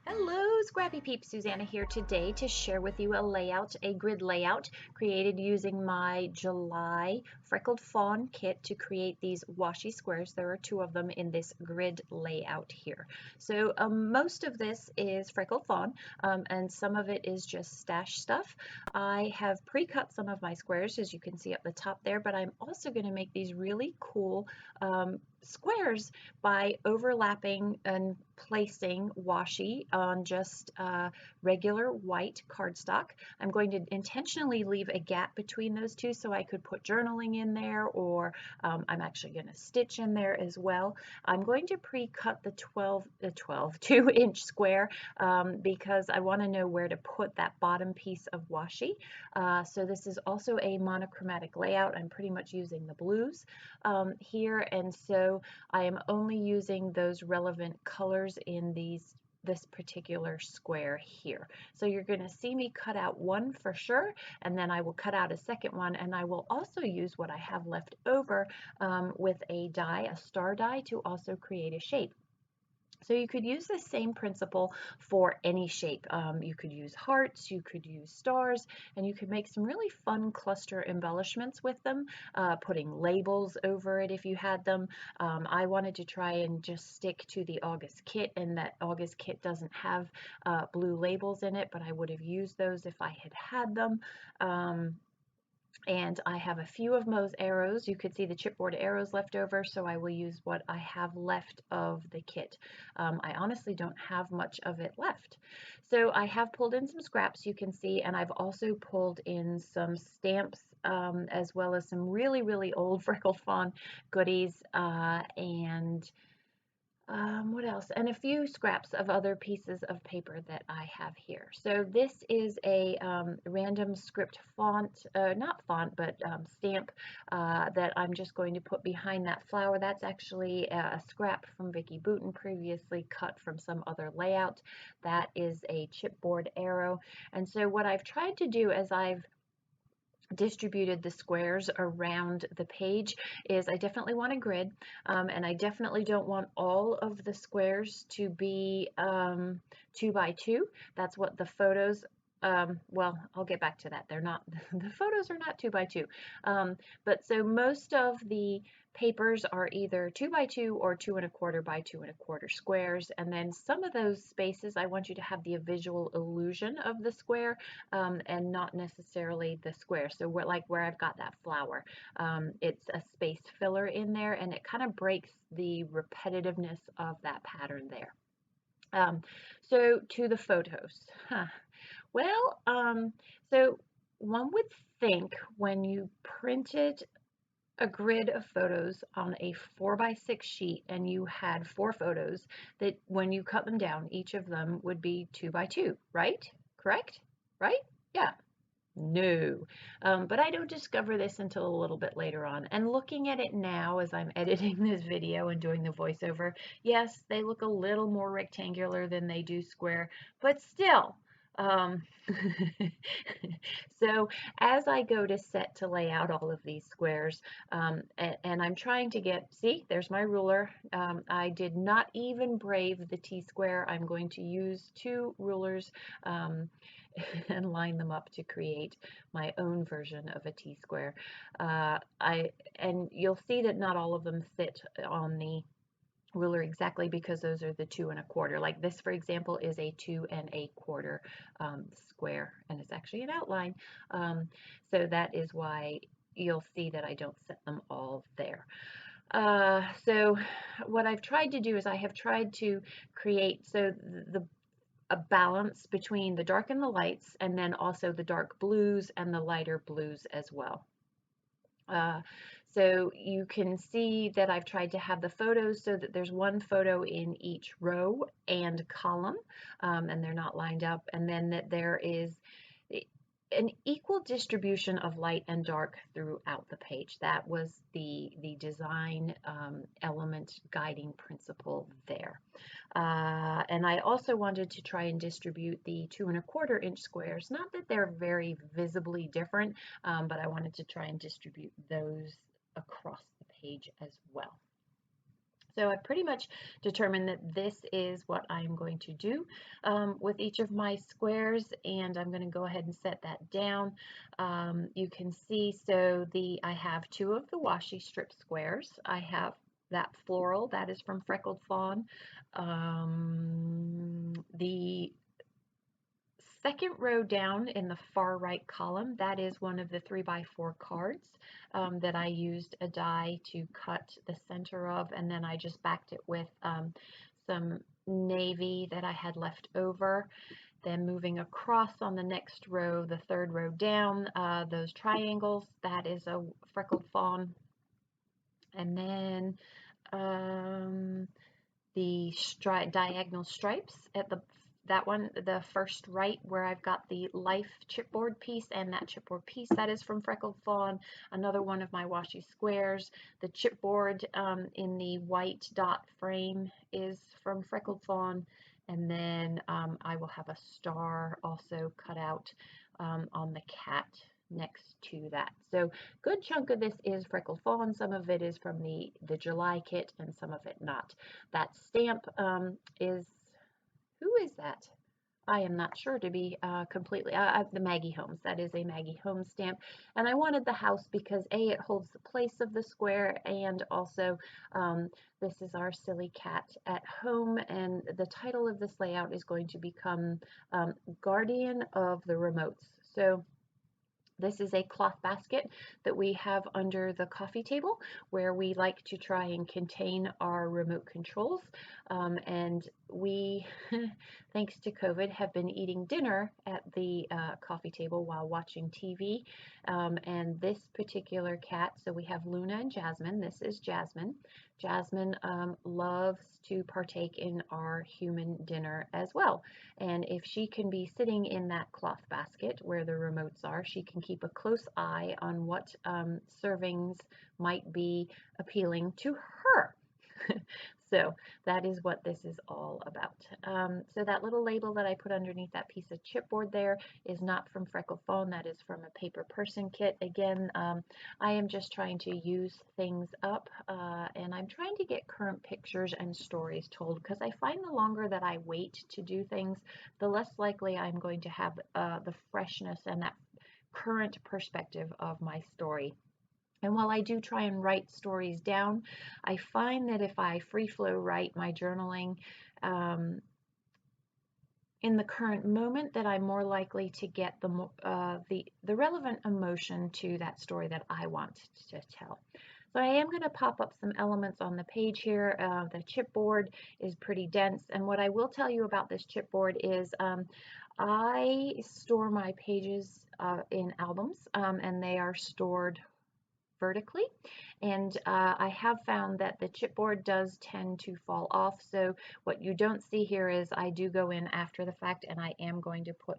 Hello, Scrappy Peeps. Suzanna here today to share with you a grid layout created using my July Freckled Fawn kit to create these washi squares. There are two of them in this grid layout here. So most of this is Freckled Fawn and some of it is just stash stuff. I have pre-cut some of my squares, as you can see up the top there, but I'm also going to make these really cool squares by overlapping and placing washi on just regular white cardstock. I'm going to intentionally leave a gap between those two so I could put journaling in there, or I'm actually going to stitch in there as well. I'm going to pre-cut the 2-inch square because I want to know where to put that bottom piece of washi. So this is also a monochromatic layout. I'm pretty much using the blues here, and so I am only using those relevant colors in this particular square here. So you're going to see me cut out one for sure, and then I will cut out a second one, and I will also use what I have left over with a die, a star die, to also create a shape. So you could use the same principle for any shape. You could use hearts, you could use stars, and you could make some really fun cluster embellishments with them, putting labels over it if you had them. I wanted to try and just stick to the August kit, and that August kit doesn't have blue labels in it, but I would have used those if I had had them. And I have a few of those arrows. You could see the chipboard arrows left over, so I will use what I have left of the kit. I honestly don't have much of it left. So I have pulled in some scraps, you can see, and I've also pulled in some stamps as well as some really, really old Freckled Fawn goodies and what else? And a few scraps of other pieces of paper that I have here. So this is a random script font, not font, but stamp that I'm just going to put behind that flower. That's actually a scrap from Vicki Booten, previously cut from some other layout. That is a chipboard arrow. And so what I've tried to do as I've distributed the squares around the page is I definitely want a grid, and I definitely don't want all of the squares to be 2 by 2. That's what the photos well, I'll get back to that. They're not, the photos are not 2 by 2. But so most of the papers are either 2 by 2 or 2¼ by 2¼ squares. And then some of those spaces, I want you to have the visual illusion of the square and not necessarily the square. So like where I've got that flower, it's a space filler in there, and it kind of breaks the repetitiveness of that pattern there. So to the photos. Well, so one would think when you printed a grid of photos on a 4 by 6 sheet and you had 4 photos, that when you cut them down, each of them would be 2 by 2, right? Correct? Right? Yeah. No, but I don't discover this until a little bit later on. And looking at it now as I'm editing this video and doing the voiceover, yes, they look a little more rectangular than they do square, but still. Um, so as I go to set to lay out all of these squares, and I'm trying to get, see, there's my ruler. I did not even brave the T-square. I'm going to use 2 rulers and line them up to create my own version of a T-square. And you'll see that not all of them sit on the ruler exactly because those are the 2¼ like this, for example, is a 2¼ square, and it's actually an outline, so that is why you'll see that I don't set them all there. So what I've tried to do is I have tried to create a balance between the dark and the lights, and then also the dark blues and the lighter blues as well. So you can see that I've tried to have the photos so that there's one photo in each row and column, and they're not lined up, and then that there is an equal distribution of light and dark throughout the page. That was the design element guiding principle there. And I also wanted to try and distribute the 2¼ inch squares. Not that they're very visibly different, but I wanted to try and distribute those across the page as well. So I pretty much determined that this is what I'm going to do with each of my squares, and I'm going to go ahead and set that down. You can see, so I have two of the washi strip squares. I have that floral, that is from Freckled Fawn. The second row down in the far right column, that is one of the 3x4 cards that I used a die to cut the center of, and then I just backed it with some navy that I had left over. Then moving across on the next row, the third row down, those triangles, that is a Freckled Fawn. And then the diagonal stripes at that one, the first right where I've got the life chipboard piece, and that chipboard piece, that is from Freckled Fawn. Another one of my washi squares. The chipboard in the white dot frame is from Freckled Fawn. And then I will have a star also cut out on the cat next to that. So good chunk of this is Freckled Fawn. Some of it is from the July kit and some of it not. That stamp who is that? I am not sure, to be completely, the Maggie Holmes. That is a Maggie Holmes stamp. And I wanted the house because A, it holds the place of the square, and also this is our silly cat at home, and the title of this layout is going to become Guardian of the Remotes. So this is a cloth basket that we have under the coffee table where we like to try and contain our remote controls. And we, thanks to COVID, have been eating dinner at the coffee table while watching TV. And this particular cat, so we have Luna and Jasmine. This is Jasmine. Jasmine loves to partake in our human dinner as well. And if she can be sitting in that cloth basket where the remotes are, she can keep a close eye on what servings might be appealing to her. So that is what this is all about. So that little label that I put underneath that piece of chipboard there is not from Freckled Fawn. That is from a paper person kit. Again, I am just trying to use things up, and I'm trying to get current pictures and stories told, because I find the longer that I wait to do things, the less likely I'm going to have the freshness and that current perspective of my story. And while I do try and write stories down, I find that if I free flow write my journaling in the current moment, that I'm more likely to get the relevant emotion to that story that I want to tell. So I am going to pop up some elements on the page here. The chipboard is pretty dense, and what I will tell you about this chipboard is I store my pages in albums, and they are stored vertically, and I have found that the chipboard does tend to fall off. So what you don't see here is I do go in after the fact, and I am going to put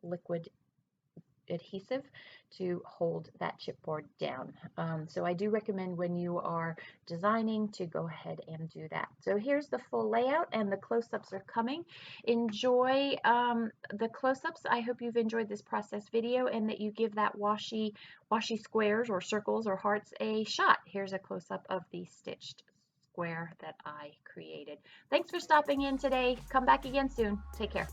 liquid adhesive to hold that chipboard down. So I do recommend when you are designing to go ahead and do that. So here's the full layout, and the close-ups are coming. Enjoy the close-ups. I hope you've enjoyed this process video and that you give that washi squares or circles or hearts a shot. Here's a close-up of the stitched square that I created. Thanks for stopping in today. Come back again soon. Take care.